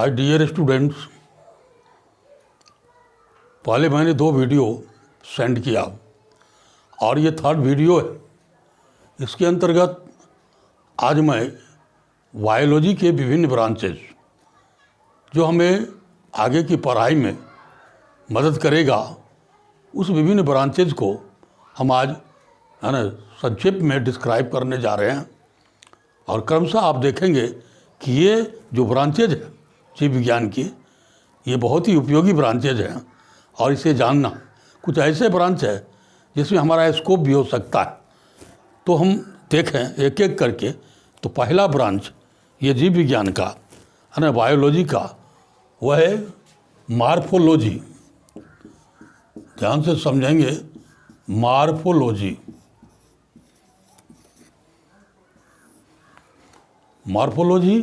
आज dear students, पहले मैंने 2 वीडियो सेंड किया और ये 3rd वीडियो है। इसके अंतर्गत आज मैं बायोलॉजी के विभिन्न ब्रांचेस जो हमें आगे की पढ़ाई में मदद करेगा, उस विभिन्न ब्रांचेज को हम आज है ना संक्षेप में डिस्क्राइब करने जा रहे हैं। और क्रमशः आप देखेंगे कि ये जो ब्रांचेज है जीव विज्ञान की, ये बहुत ही उपयोगी ब्रांचेज हैं और इसे जानना, कुछ ऐसे ब्रांच है जिसमें हमारा स्कोप भी हो सकता है। तो हम देखें एक एक करके। तो पहला ब्रांच ये जीव विज्ञान का है ना, बायोलॉजी का, वह है मॉर्फोलॉजी। ध्यान से समझेंगे, मॉर्फोलॉजी। मॉर्फोलॉजी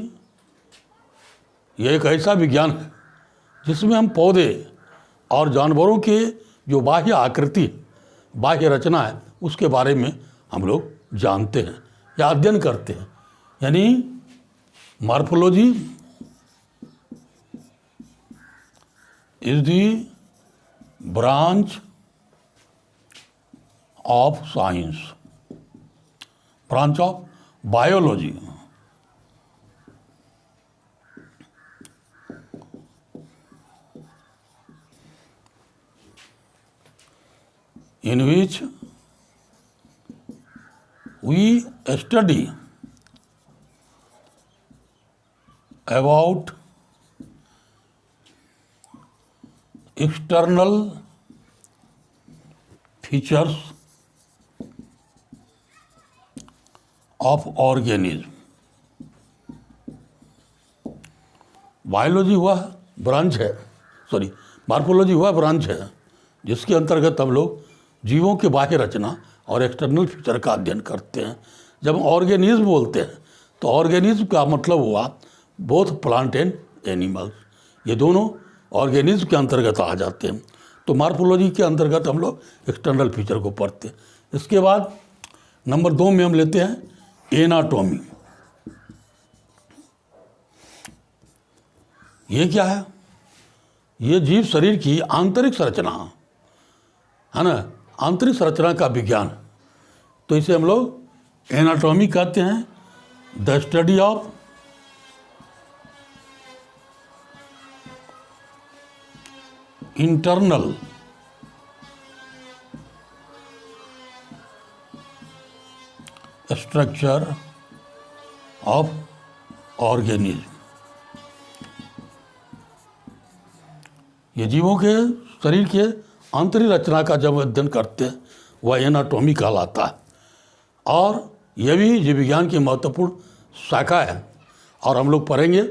ये एक ऐसा विज्ञान है जिसमें हम पौधे और जानवरों के जो बाह्य आकृति, बाह्य रचना है, उसके बारे में हम लोग जानते हैं या अध्ययन करते हैं। यानी morphology is the branch of science, branch of biology in which we study about external features of organism। Biology हुआ ब्रांच है, मॉर्फोलॉजी हुआ ब्रांच है जिसके अंतर्गत हम लोग जीवों के बाह्य रचना और एक्सटर्नल फीचर का अध्ययन करते हैं। जब ऑर्गेनिज्म बोलते हैं तो ऑर्गेनिज्म का मतलब हुआ बोथ प्लांट एंड एनिमल्स, ये दोनों ऑर्गेनिज्म के अंतर्गत आ जाते हैं। तो मॉर्फोलॉजी के अंतर्गत हम लोग एक्सटर्नल फीचर को पढ़ते हैं। इसके बाद नंबर 2 में हम लेते हैं एनाटॉमी। ये क्या है? ये जीव शरीर की आंतरिक संरचना है ना, आंतरिक संरचना का विज्ञान। तो इसे हम लोग एनाटॉमी कहते हैं। The study of internal structure of organism. ये जीवों के शरीर के आंतरिक रचना का जब अध्ययन करते हैं वह एनाटॉमी कहलाता है। और यह भी जीव विज्ञान की महत्वपूर्ण शाखा है। और हम लोग पढ़ेंगे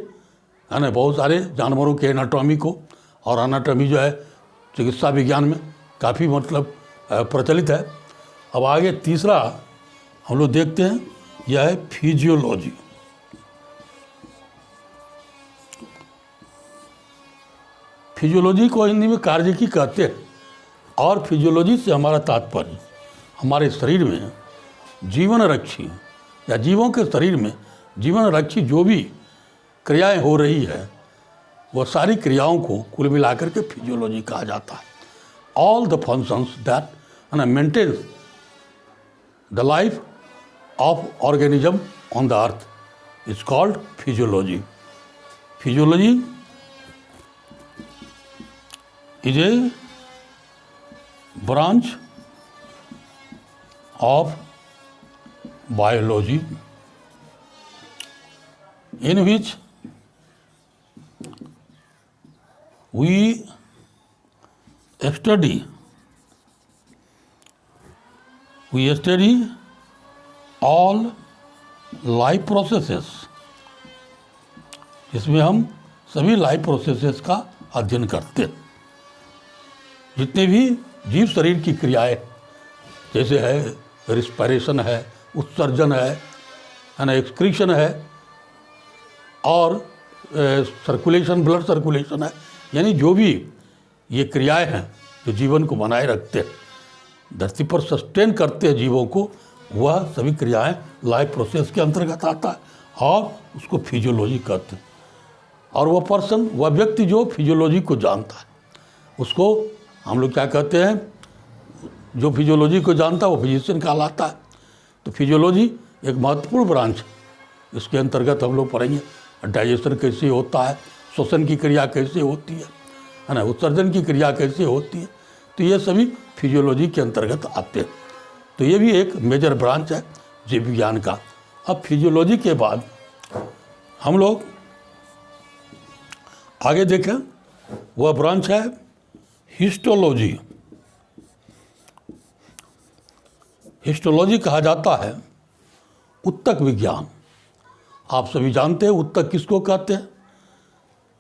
है ना बहुत सारे जानवरों के एनाटॉमी को। और एनाटॉमी जो है चिकित्सा विज्ञान में काफ़ी प्रचलित है। अब आगे तीसरा हम लोग देखते हैं, यह है फिजियोलॉजी। फिजियोलॉजी को हिंदी में कार्यकी कहते हैं। और फिजियोलॉजी से हमारा तात्पर्य हमारे शरीर में जीवन रक्षी या जीवों के शरीर में जीवन रक्षी जो भी क्रियाएं हो रही है, वह सारी क्रियाओं को कुल मिलाकर के फिजियोलॉजी कहा जाता है। All the functions that maintains the life of organism on the earth is called physiology. Physiology is a branch of biology in which we study all life processes, जिसमें हम सभी लाइफ प्रोसेसेस का अध्ययन करते हैं। जितने भी जीव शरीर की क्रियाएं, जैसे है रिस्पायरेशन है, उत्सर्जन है ना, एक्सक्रीशन है, और सर्कुलेशन, ब्लड सर्कुलेशन है, यानी जो भी ये क्रियाएं हैं जो जीवन को बनाए रखते हैं, धरती पर सस्टेन करते हैं जीवों को, वह सभी क्रियाएं लाइफ प्रोसेस के अंतर्गत आता है और उसको फिजियोलॉजी कहते हैं। और वह पर्सन, वह व्यक्ति जो फिजियोलॉजी को जानता है, उसको हम लोग क्या कहते हैं, जो फिजियोलॉजी को जानता है वो फिजिशियन कहलाता है। तो फिजियोलॉजी एक महत्वपूर्ण ब्रांच है। इसके अंतर्गत हम लोग पढ़ेंगे डाइजेशन कैसे होता है, श्वसन की क्रिया कैसे होती है ना, उत्सर्जन की क्रिया कैसे होती है। तो ये सभी फिजियोलॉजी के अंतर्गत आते हैं। तो ये भी एक मेजर ब्रांच है जीव विज्ञान का। अब फिजियोलॉजी के बाद हम लोग आगे देखें, वह ब्रांच है हिस्टोलॉजी। हिस्टोलॉजी कहा जाता है उत्तक विज्ञान। आप सभी जानते हैं उत्तक किसको कहते हैं?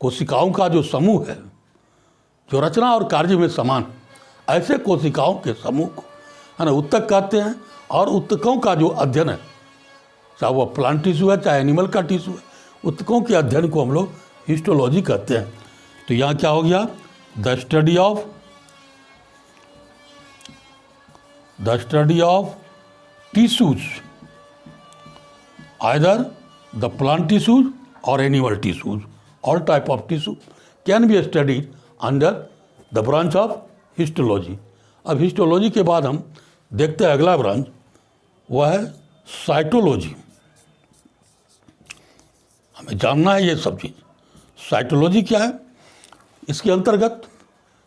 कोशिकाओं का जो समूह है, जो रचना और कार्य में समान, ऐसे कोशिकाओं के समूह को है ना उत्तक कहते हैं। और उत्तकों का जो अध्ययन है, चाहे वह प्लांट टिश्यू है चाहे एनिमल का टिश्यू है, उत्तकों के अध्ययन को हम लोग हिस्टोलॉजी कहते हैं। तो यहाँ क्या हो गया? The study of tissues, either the plant tissues और animal tissues, all type of tissue can be studied under the branch of histology. अब हिस्टोलॉजी के बाद हम देखते हैं अगला ब्रांच, वह है साइटोलॉजी। हमें जानना है ये सब चीज़। साइटोलॉजी क्या है? इसके अंतर्गत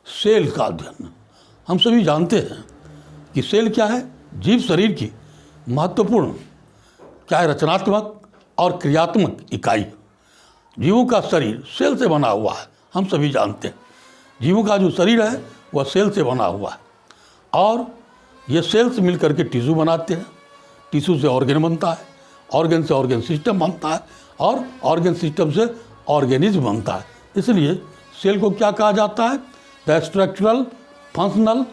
सेल का अध्ययन। हम सभी जानते हैं कि सेल क्या है? जीव शरीर की महत्वपूर्ण क्या है, रचनात्मक और क्रियात्मक इकाई। जीवों का शरीर सेल से बना हुआ है, हम सभी जानते हैं। जीवों का जो शरीर है वह सेल से बना हुआ है, और ये सेल्स मिलकर के टिश्यू बनाते हैं। टिश्यू से ऑर्गन बनता है, ऑर्गन से ऑर्गन सिस्टम बनता है, और ऑर्गन सिस्टम से ऑर्गेनिज्म बनता है। इसलिए सेल को क्या कहा जाता है? The structural, functional,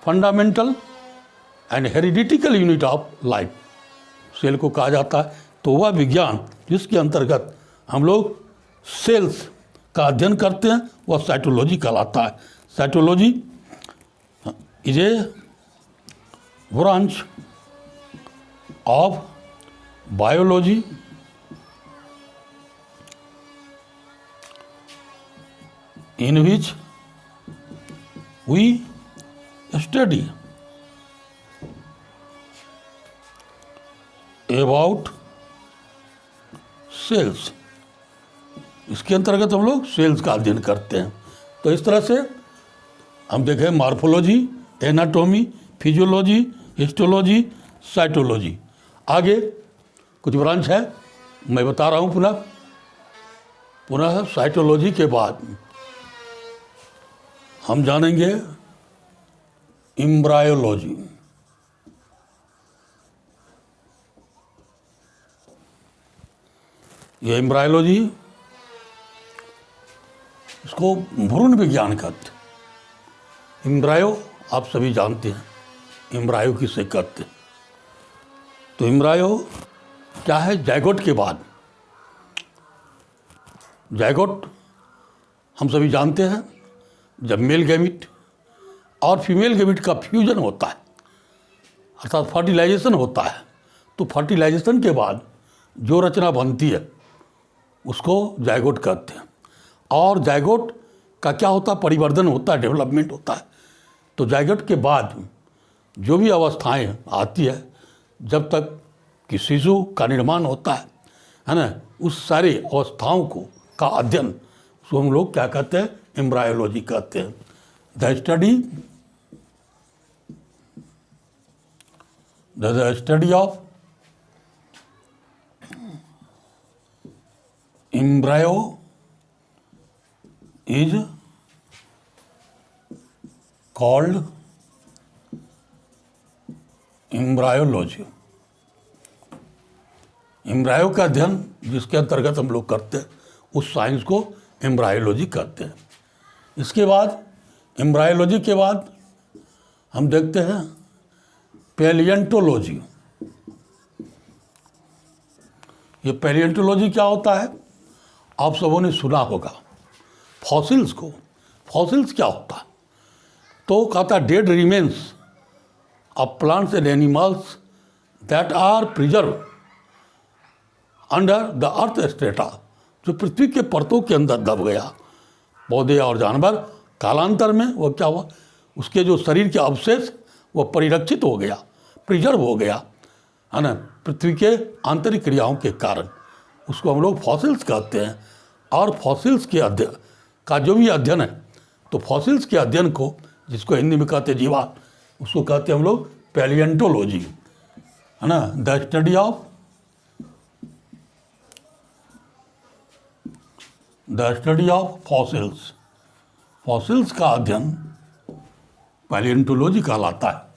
fundamental and hereditical unit of life cell को कहा जाता है। तो वह विज्ञान जिसके अंतर्गत हम लोग सेल्स का अध्ययन करते हैं वह साइटोलॉजी कहलाता है। Cytology is a branch of biology in which we study about cells। इसके अंतर्गत हम लोग सेल्स का अध्ययन करते हैं। तो इस तरह से हम देखें morphology, anatomy, physiology, histology, cytology. आगे कुछ ब्रांच है, मैं बता रहा हूँ पुनः साइटोलॉजी के बाद हम जानेंगे एम्ब्रायोलॉजी। ये एम्ब्रायोलॉजी, इसको भ्रूण विज्ञान कहते हैं। एम्ब्रायो आप सभी जानते हैं, एम्ब्रायो किसे कहते हैं। तो एम्ब्रायो क्या है? जायगोट के बाद। जायगोट हम सभी जानते हैं, जब मेल गैमिट और फीमेल गैमिट का फ्यूजन होता है, अर्थात फर्टिलाइजेशन होता है, तो फर्टिलाइजेशन के बाद जो रचना बनती है उसको जायगोट कहते हैं। और जायगोट का क्या होता है? परिवर्धन होता है, डेवलपमेंट होता है। तो जायगोट के बाद जो भी अवस्थाएं आती है, जब तक कि शिशु का निर्माण होता है ना, उस सारी अवस्थाओं को का अध्ययन, उसको हम लोग क्या कहते हैं? एम्ब्रायोलॉजी कहते हैं। The study of embryo is called embryology. Embryo का अध्ययन जिसके अंतर्गत हम लोग करते हैं उस साइंस को एम्ब्रायोलॉजी कहते हैं। इसके बाद एम्ब्रायोलॉजी के बाद हम देखते हैं पैलिएंटोलॉजी। ये पैलिएंटोलॉजी क्या होता है? आप सबों ने सुना होगा फॉसिल्स को। फॉसिल्स क्या होता है? तो कहता है dead remains of plants and animals that are preserve under the earth strata जो पृथ्वी के परतों के अंदर दब गया। पौधे और जानवर कालांतर में वो क्या हुआ, उसके जो शरीर के अवशेष वो परिरक्षित हो गया, प्रिजर्व हो गया, है ना, पृथ्वी के आंतरिक क्रियाओं के कारण। उसको हम लोग फॉसिल्स कहते हैं। और फॉसिल्स के अध्ययन का जो भी अध्ययन है, तो फॉसिल्स के अध्ययन को, जिसको हिंदी में कहते हैं जीवाश्म, उसको कहते हैं हम लोग पैलिएंटोलॉजी, है ना, the study of fossils. Fossils का अध्ययन पैलिएंटोलॉजी कहलाता है।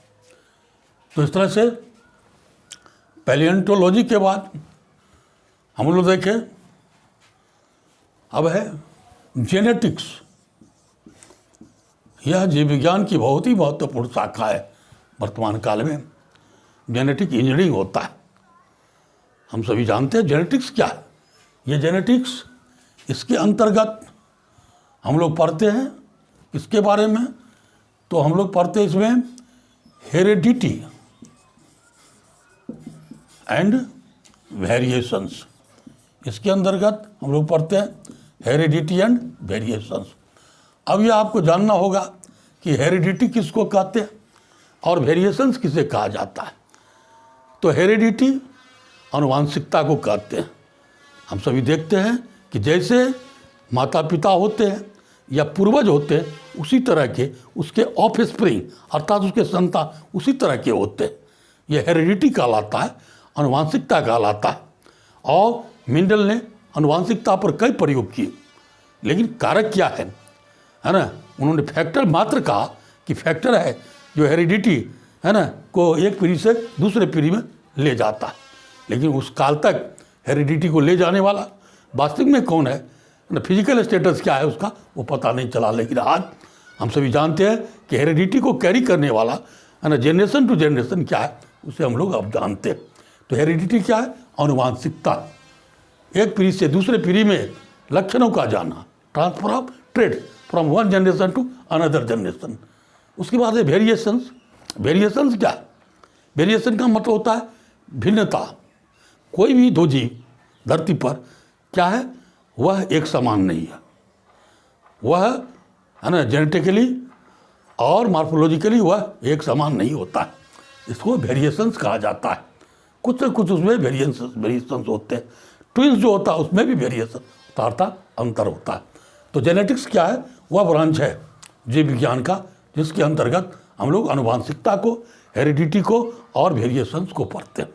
तो इस तरह से पैलिएंटोलॉजी के बाद हम लोग देखें, अब है जेनेटिक्स। यह जीव विज्ञान की बहुत ही महत्वपूर्ण शाखा है। वर्तमान काल में जेनेटिक इंजीनियरिंग होता है। हम सभी जानते हैं जेनेटिक्स क्या है। ये जेनेटिक्स, इसके अंतर्गत हम लोग पढ़ते हैं इसके बारे में, तो हम लोग पढ़ते हैं इसमें हेरिडिटी एंड वेरिएशंस। इसके अंतर्गत हम लोग पढ़ते हैं हेरिडिटी एंड वेरिएशंस। अब ये आपको जानना होगा कि हेरिडिटी किसको कहते हैं और वेरिएशंस किसे कहा जाता है। तो हेरिडिटी आनुवांशिकता को कहते हैं। हम सभी देखते हैं कि जैसे माता पिता होते हैं या पूर्वज होते हैं, उसी तरह के उसके ऑफस्प्रिंग अर्थात उसके संतान उसी तरह के होते हैं। यह हेरिडिटी कहलाता है, आनुवांशिकता कहलाता है। और मेंडल ने आनुवांशिकता पर कई प्रयोग किए, लेकिन कारक क्या है ना, उन्होंने फैक्टर मात्र कहा कि फैक्टर है जो हेरिडिटी, है ना, को एक पीढ़ी से दूसरे पीढ़ी में ले जाता है। लेकिन उस काल तक हेरिडिटी को ले जाने वाला वास्तविक में कौन है ना, फिजिकल स्टेटस क्या है उसका, वो पता नहीं चला। लेकिन आज हम सभी जानते हैं कि हेरिडिटी को कैरी करने वाला, है ना, जनरेशन टू जनरेशन क्या है, उसे हम लोग अब जानते हैं। तो हेरिडिटी क्या है, आनुवांशिकता, एक पीढ़ी से दूसरे पीढ़ी में लक्षणों का जाना, transfer of trade from one generation to another generation. उसके बाद है वेरिएशंस। वेरिएशंस क्या है, वेरिएशन का मतलब होता है भिन्नता। कोई भी दो जीव धरती पर क्या है, वह एक समान नहीं है। वह, है ना, जेनेटिकली और मॉर्फोलॉजिकली वह एक समान नहीं होता है। इसको वेरिएशंस कहा जाता है। कुछ न कुछ उसमें वेरिएशंस होते हैं। ट्विंस जो होता है उसमें भी वेरिएशन अर्थात अंतर होता है। तो जेनेटिक्स क्या है, वह ब्रांच है जीव विज्ञान का, जिसके अंतर्गत हम लोग आनुवांशिकता को, हेरिडिटी को और वेरिएशंस को पढ़ते हैं।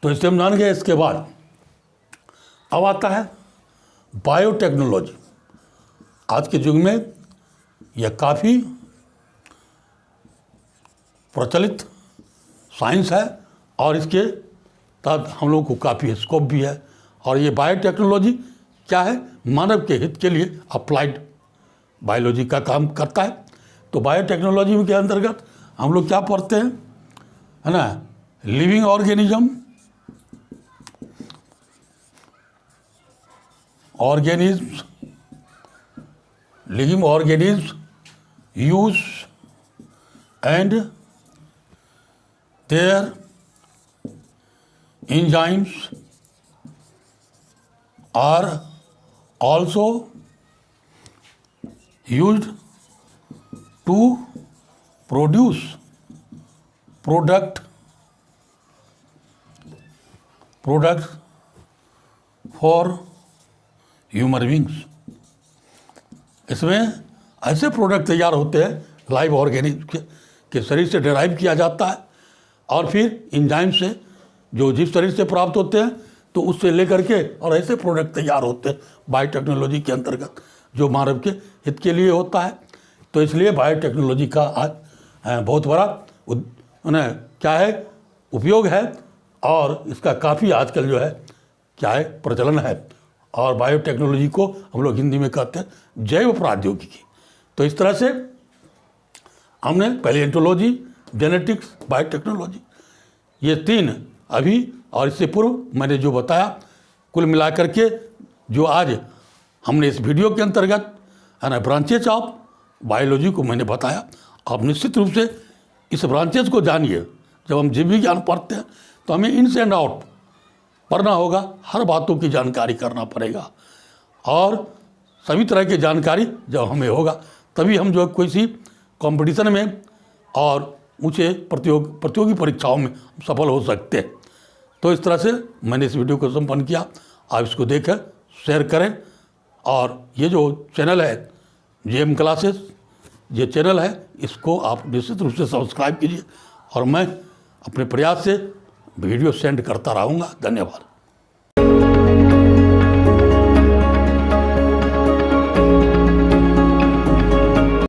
तो इसे हम जान गए। इसके बाद अब आता है बायोटेक्नोलॉजी। आज के युग में यह काफ़ी प्रचलित साइंस है और इसके तहत हम लोग को काफ़ी स्कोप भी है। और ये बायोटेक्नोलॉजी क्या है, मानव के हित के लिए अप्लाइड बायोलॉजी का काम करता है। तो बायोटेक्नोलॉजी के अंतर्गत हम लोग क्या पढ़ते हैं, है ना, living organism, living organism use and their enzymes are also used to produce products for human beings। इसमें ऐसे प्रोडक्ट तैयार होते हैं लाइव ऑर्गेनिज्म के शरीर से डिराइव किया जाता है और फिर इंजाइम से जो जीव शरीर से प्राप्त होते हैं, तो उससे लेकर के और ऐसे प्रोडक्ट तैयार होते हैं बायोटेक्नोलॉजी के अंतर्गत, जो मानव के हित के लिए होता है। तो इसलिए बायोटेक्नोलॉजी का आज बहुत बड़ा क्या है, उपयोग है और इसका काफ़ी आजकल जो है क्या है, प्रचलन है। और बायोटेक्नोलॉजी को हम लोग हिंदी में कहते हैं जैव प्रौद्योगिकी। तो इस तरह से हमने पैलिएंटोलॉजी, जेनेटिक्स, बायोटेक्नोलॉजी, ये तीन अभी और इससे पूर्व मैंने जो बताया, कुल मिलाकर के जो आज हमने इस वीडियो के अंतर्गत, है ना, ब्रांचेज ऑफ बायोलॉजी को मैंने बताया। आप निश्चित रूप से इस ब्रांचेज को जानिए। जब हम जीव विज्ञान पढ़ते हैं तो हमें इन्स एंड आउट पढ़ना होगा, हर बातों की जानकारी करना पड़ेगा। और सभी तरह की जानकारी जब हमें होगा तभी हम जो है कोई सी कंपटीशन में और ऊंचे प्रतियोगी परीक्षाओं में सफल हो सकते हैं। तो इस तरह से मैंने इस वीडियो को संपन्न किया। आप इसको देखें, शेयर करें, और ये जो चैनल है JM क्लासेस, ये चैनल है, इसको आप निश्चित रूप से सब्सक्राइब कीजिए और मैं अपने प्रयास से वीडियो सेंड करता रहूँगा। धन्यवाद।